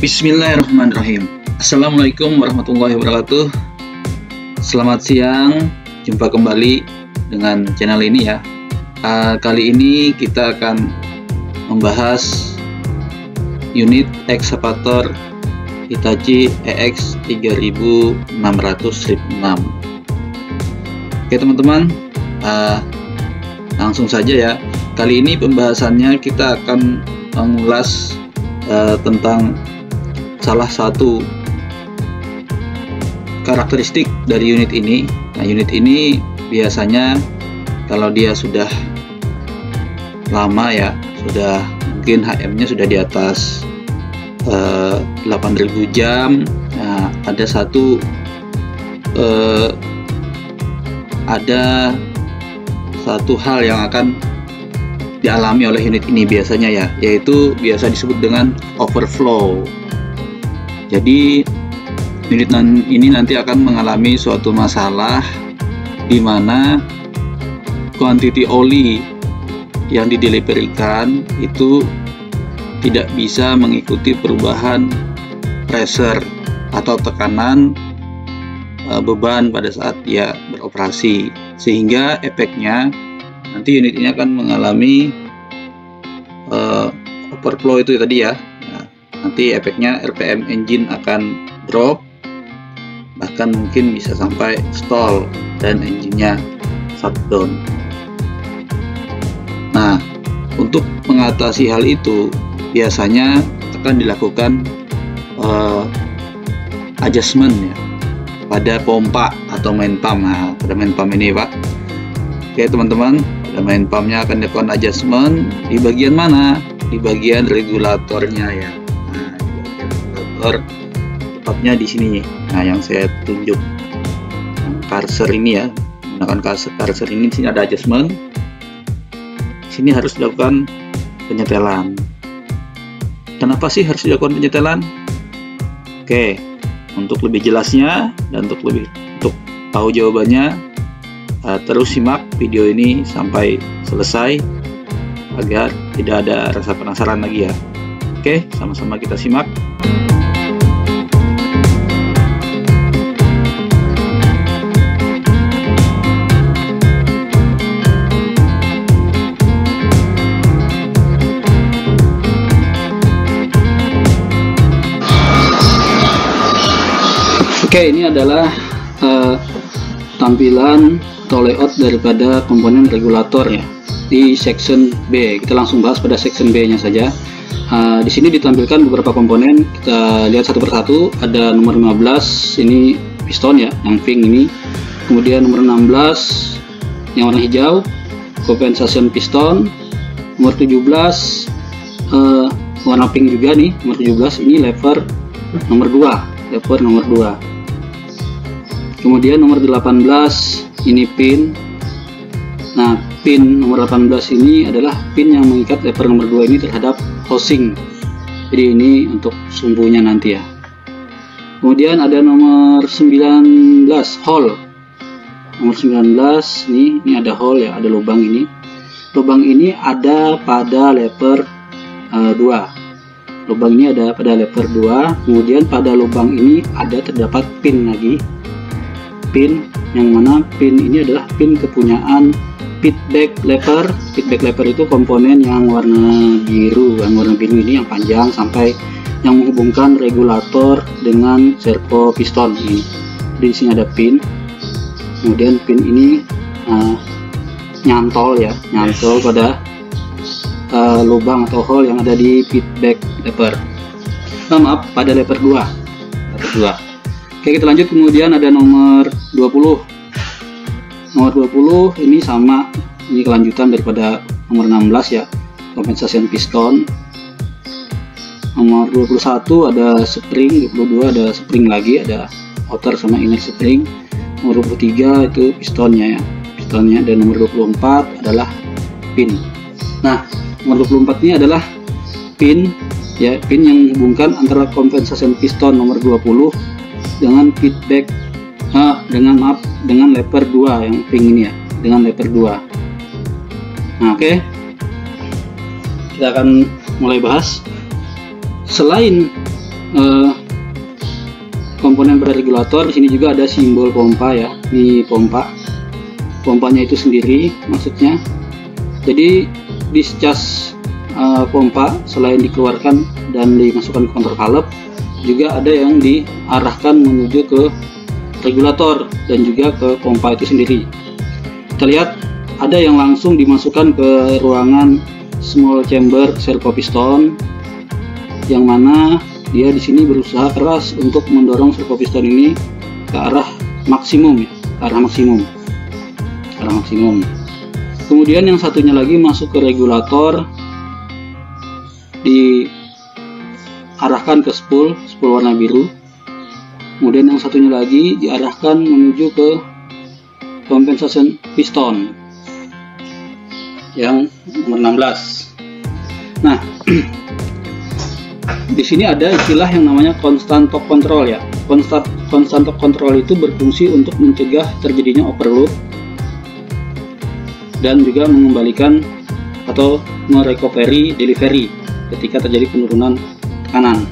Bismillahirrahmanirrahim. Assalamualaikum warahmatullahi wabarakatuh. Selamat siang, jumpa kembali dengan channel ini ya. Kali ini kita akan membahas unit ekskavator Hitachi EX 3600 strip 6. Oke teman-teman, langsung saja ya. Kali ini pembahasannya kita akan mengulas tentang salah satu karakteristik dari unit ini. Nah, unit ini biasanya kalau dia sudah lama ya, sudah mungkin HM-nya sudah di atas 8.000 jam. Nah, ada satu hal yang akan dialami oleh unit ini biasanya ya, yaitu biasa disebut dengan overflow. Jadi unit ini nanti akan mengalami suatu masalah di mana kuantiti oli yang dideliverikan itu tidak bisa mengikuti perubahan pressure atau tekanan beban pada saat dia beroperasi, sehingga efeknya nanti unit ini akan mengalami overflow itu tadi ya. Nanti efeknya RPM engine akan drop, bahkan mungkin bisa sampai stall dan engine-nya shutdown. Nah, untuk mengatasi hal itu biasanya akan dilakukan adjustment ya pada pompa atau main pump. Nah, pada main pump ini Pak. Oke teman-teman, pada main pumpnya akan dilakukan adjustment di bagian mana? Di bagian regulatornya ya. Tepatnya di sini. Nah, yang saya tunjuk cursor ini ya, menggunakan cursor ini. Di sini ada adjustment. Di sini harus dilakukan penyetelan. Kenapa sih harus dilakukan penyetelan? Oke, untuk lebih jelasnya dan untuk tahu jawabannya, terus simak video ini sampai selesai agar tidak ada rasa penasaran lagi ya. Oke, sama-sama kita simak. Oke, ini adalah tampilan atau layout daripada komponen regulator ya di section B. Kita langsung bahas pada section B nya saja. Di sini ditampilkan beberapa komponen, kita lihat satu persatu. Ada nomor 15, ini piston ya, yang pink ini. Kemudian nomor 16 yang warna hijau, compensation piston. Nomor 17 warna pink juga nih, nomor 17 ini lever nomor 2, lever nomor 2. Kemudian nomor 18 ini pin. Nah, pin nomor 18 ini adalah pin yang mengikat lever nomor 2 ini terhadap housing. Jadi ini untuk sumbunya nanti ya. Kemudian ada nomor 19 hole. Nomor 19 ini ada hole ya, ada lubang ini. Lubang ini ada pada lever 2. Lubang ini ada pada lever 2. Kemudian pada lubang ini terdapat pin lagi. Pin yang mana pin ini adalah pin kepunyaan feedback lever. Feedback lever itu komponen yang warna biru, ini yang panjang sampai yang menghubungkan regulator dengan servo piston ini. Di sini ada pin. Kemudian pin ini nyantol pada lubang atau hole yang ada di feedback lever. Pada lever 2. Oke, kita lanjut. Kemudian ada nomor 20. Nomor 20 ini sama, ini kelanjutan daripada nomor 16 ya, compensation piston. Nomor 21 ada spring, 22 ada spring lagi, ada outer sama inner spring. Nomor 23 itu pistonnya ya, dan nomor 24 adalah pin. Nah, nomor 24 ini adalah pin ya, pin yang menghubungkan antara compensation piston nomor 20 dengan feedback dengan lever 2 yang pink ini ya, dengan lever 2. Nah, oke. Kita akan mulai bahas. Selain komponen pada regulator. Di sini juga ada simbol pompa ya. Ini pompanya itu sendiri maksudnya. Jadi discharge pompa selain dikeluarkan dan dimasukkan ke kontrol valve, juga ada yang diarahkan menuju ke regulator dan juga ke pompa itu sendiri. Kita lihat ada yang langsung dimasukkan ke ruangan small chamber servo piston, yang mana dia di sini berusaha keras untuk mendorong servo piston ini ke arah maksimum ya, ke arah maksimum. Kemudian yang satunya lagi masuk ke regulator, diarahkan ke spool warna biru. Kemudian yang satunya lagi diarahkan menuju ke compensation piston yang nomor 16. Nah, di sini ada istilah yang namanya constant torque control ya. Constant torque control itu berfungsi untuk mencegah terjadinya overload dan juga mengembalikan atau merecovery delivery ketika terjadi penurunan tekanan.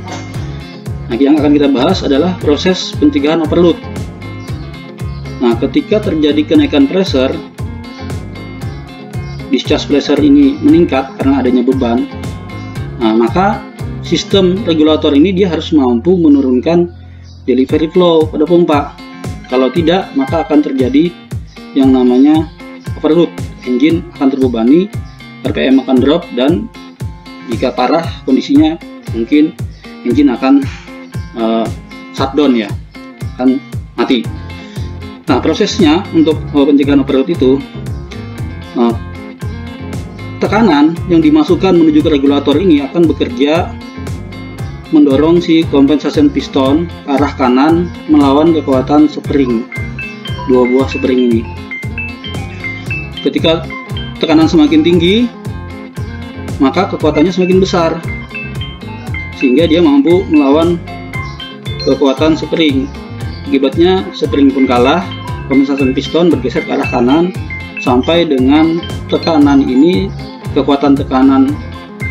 Nah, yang akan kita bahas adalah proses pencegahan overload. Nah, ketika terjadi kenaikan pressure, discharge pressure ini meningkat karena adanya beban. Nah, maka sistem regulator ini dia harus mampu menurunkan delivery flow pada pompa. Kalau tidak, maka akan terjadi yang namanya overload. Engine akan terbebani, RPM akan drop, dan jika parah kondisinya mungkin engine akan shutdown ya, akan mati. Nah, prosesnya untuk pencegahan overload itu, tekanan yang dimasukkan menuju ke regulator ini akan bekerja mendorong si compensation piston ke arah kanan melawan kekuatan spring, dua buah spring ini. Ketika tekanan semakin tinggi, maka kekuatannya semakin besar, sehingga dia mampu melawan kekuatan spring. Akibatnya spring pun kalah, compensation piston bergeser ke arah kanan sampai dengan tekanan ini, kekuatan tekanan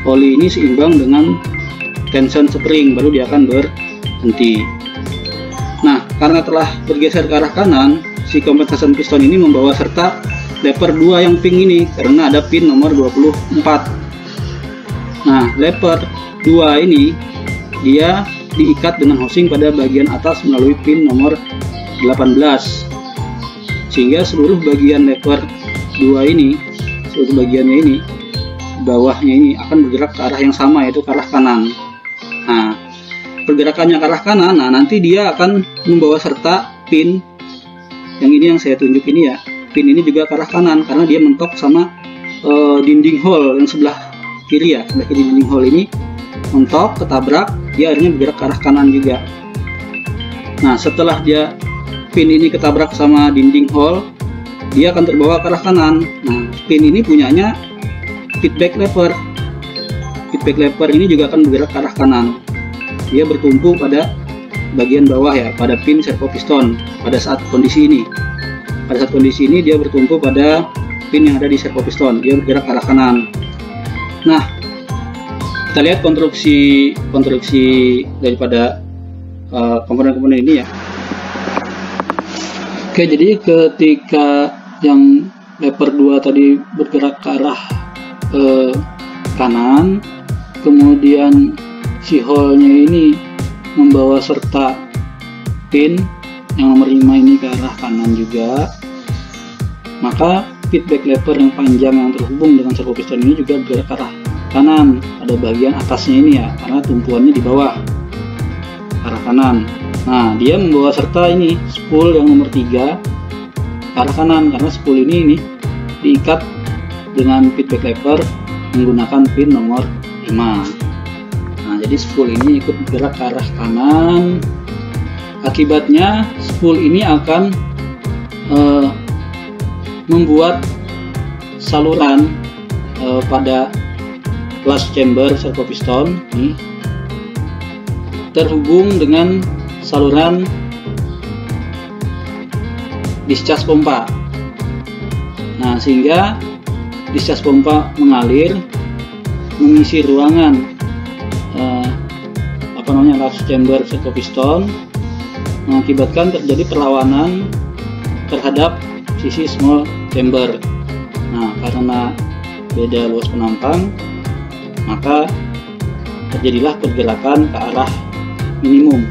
oli ini seimbang dengan tension spring, baru dia akan berhenti. Nah, karena telah bergeser ke arah kanan, si compensation piston ini membawa serta lever 2 yang pink ini karena ada pin nomor 24. Nah, lever 2 ini dia diikat dengan housing pada bagian atas melalui pin nomor 18, sehingga seluruh bagian lever 2 ini, seluruh bagiannya ini, bawahnya ini akan bergerak ke arah yang sama, yaitu ke arah kanan. Nah, pergerakannya ke arah kanan, nah nanti dia akan membawa serta pin yang ini yang saya tunjuk ini ya. Pin ini juga ke arah kanan karena dia mentok sama dinding hole yang sebelah kiri ya. Sebelah kiri dinding hole ini mentok, ketabrak, dia akhirnya bergerak ke arah kanan juga. Nah, setelah dia pin ini ketabrak sama dinding hole, dia akan terbawa ke arah kanan. Nah, pin ini punyanya feedback lever. Feedback lever ini juga akan bergerak ke arah kanan. Dia bertumpu pada bagian bawah ya, pada pin servo piston pada saat kondisi ini. Pada saat kondisi ini dia bertumpu pada pin yang ada di servo piston, dia bergerak ke arah kanan. Nah, kita lihat konstruksi daripada komponen-komponen ini ya. Oke, jadi ketika yang lever 2 tadi bergerak ke arah kanan, kemudian si hole-nya ini membawa serta pin yang nomor 5 ini ke arah kanan juga, maka feedback lever yang panjang yang terhubung dengan servo piston ini juga bergerak ke arah kanan pada bagian atasnya ini ya, karena tumpuannya di bawah ke arah kanan. Nah, dia membawa serta ini spool yang nomor 3 ke arah kanan, karena spool ini diikat dengan feedback lever menggunakan pin nomor 5. Nah, jadi spool ini ikut bergerak ke arah kanan. Akibatnya spool ini akan membuat saluran pada flush chamber servo piston ini terhubung dengan saluran discharge pompa. Nah, sehingga discharge pompa mengalir mengisi ruangan large chamber servo piston mengakibatkan terjadi perlawanan terhadap sisi small chamber. Nah, karena beda luas penampang, maka terjadilah pergerakan ke arah minimum.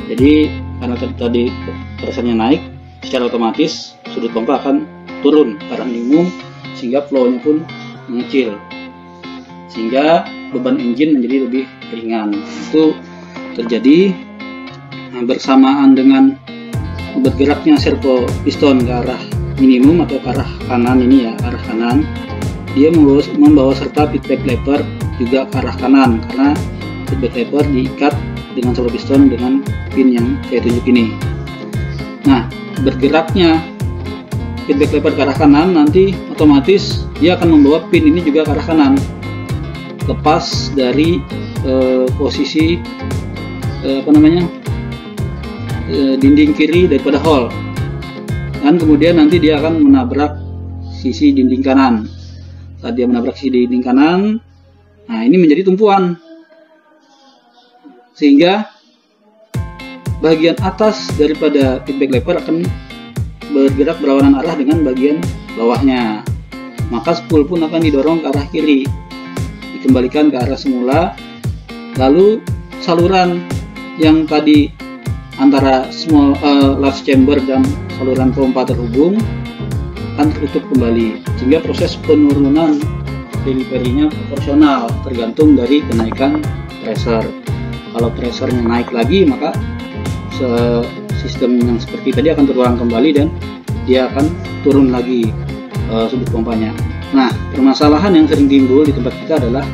Jadi karena tadi presernya naik, secara otomatis sudut pompa akan turun ke arah minimum, sehingga flow-nya pun mengecil, sehingga beban engine menjadi lebih ringan. Itu terjadi bersamaan dengan bergeraknya servo piston ke arah minimum atau ke arah kanan ini ya, arah kanan. Dia membawa serta feedback lever juga ke arah kanan, karena feedback lever diikat dengan servo piston dengan pin yang saya tunjuk ini. Nah, bergeraknya feedback lever ke arah kanan, nanti otomatis dia akan membawa pin ini juga ke arah kanan, lepas dari posisi dinding kiri daripada hole, dan kemudian nanti dia akan menabrak sisi dinding kanan. Saat dia menabrak sisi dinding kanan, nah ini menjadi tumpuan, sehingga bagian atas daripada feedback lever akan bergerak berlawanan arah dengan bagian bawahnya, maka spool pun akan didorong ke arah kiri, dikembalikan ke arah semula. Lalu saluran yang tadi antara large chamber dan saluran pompa terhubung akan tertutup kembali, sehingga proses penurunan delivery-nya proporsional tergantung dari kenaikan pressure. Kalau pressurnya naik lagi, maka sistem yang seperti tadi akan terulang kembali dan dia akan turun lagi sudut pompanya. Nah, permasalahan yang sering timbul di tempat kita adalah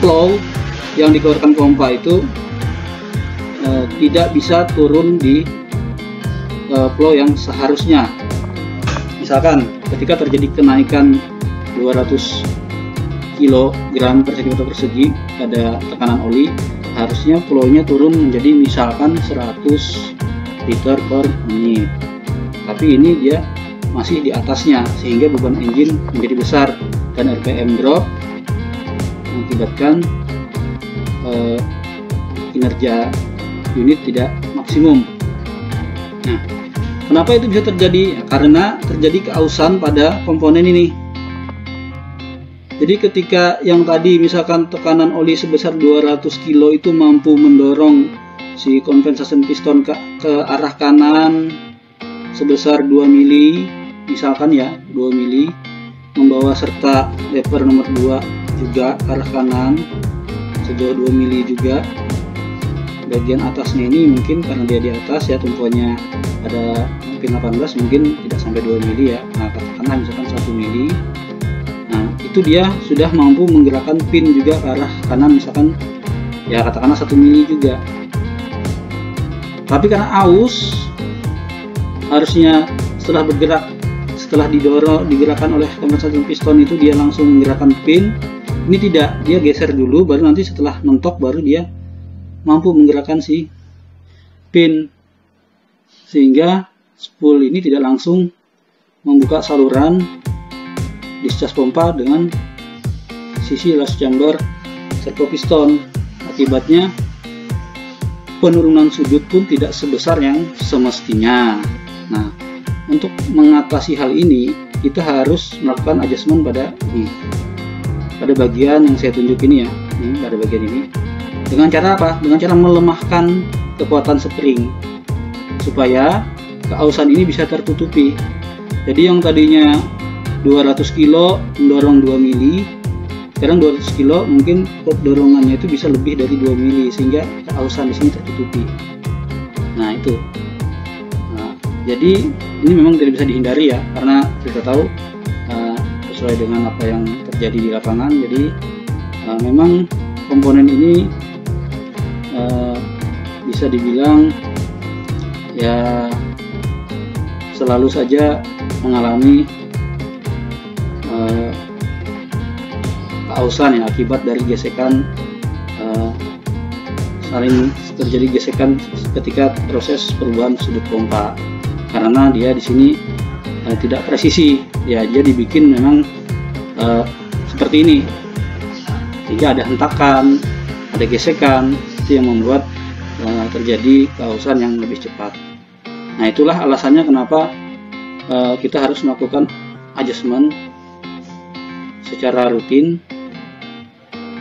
flow yang dikeluarkan pompa itu tidak bisa turun di flow yang seharusnya. Misalkan ketika terjadi kenaikan 200 kg per cm persegi pada tekanan oli, harusnya flow-nya turun menjadi misalkan 100 liter per menit. Tapi ini dia masih di atasnya, sehingga beban engine menjadi besar dan RPM drop, mengakibatkan kinerja unit tidak maksimum. Nah, kenapa itu bisa terjadi? Ya, karena terjadi keausan pada komponen ini. Jadi ketika yang tadi misalkan tekanan oli sebesar 200 kg itu mampu mendorong si compensation piston ke arah kanan sebesar 2 mili, misalkan ya 2 mili, membawa serta lever nomor 2 juga ke arah kanan sejauh 2 mili juga. Bagian atasnya ini mungkin karena dia di atas ya, tumpuannya ada pin 18, mungkin tidak sampai 2 mili ya. Nah, katakanlah misalkan 1 mili. Nah, itu dia sudah mampu menggerakkan pin juga ke arah kanan, misalkan ya katakanlah 1 mili juga. Tapi karena aus, harusnya setelah bergerak, setelah digerakkan oleh compensation piston itu dia langsung menggerakkan pin. Ini tidak, dia geser dulu, baru nanti setelah mentok baru dia mampu menggerakkan si pin, sehingga spool ini tidak langsung membuka saluran discharge pompa dengan sisi large chamber servo piston. Akibatnya penurunan sudut pun tidak sebesar yang semestinya. Nah, untuk mengatasi hal ini kita harus melakukan adjustment pada bagian yang saya tunjuk ini ya, pada bagian ini. Dengan cara apa? Dengan cara melemahkan kekuatan spring supaya keausan ini bisa tertutupi. Jadi yang tadinya 200 kg mendorong 2 mili, sekarang 200 kg mungkin dorongannya itu bisa lebih dari 2 mili, sehingga keausan di sini tertutupi. Nah, itu. Nah, jadi ini memang tidak bisa dihindari ya, karena kita tahu sesuai dengan apa yang terjadi di lapangan. Jadi memang komponen ini bisa dibilang ya selalu saja mengalami keausan ya, akibat dari gesekan, saling terjadi gesekan ketika proses perubahan sudut pompa, karena dia di sini tidak presisi ya, dia dibikin memang seperti ini. sehingga ada hentakan, ada gesekan, itu yang membuat terjadi kehausan yang lebih cepat. Nah, itulah alasannya kenapa kita harus melakukan adjustment secara rutin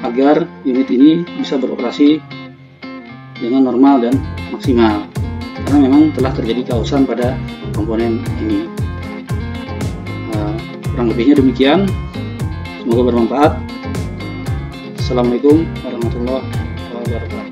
agar unit ini bisa beroperasi dengan normal dan maksimal, karena memang telah terjadi kehausan pada komponen ini. Kurang lebihnya demikian, semoga bermanfaat. Assalamualaikum warahmatullahi wabarakatuh.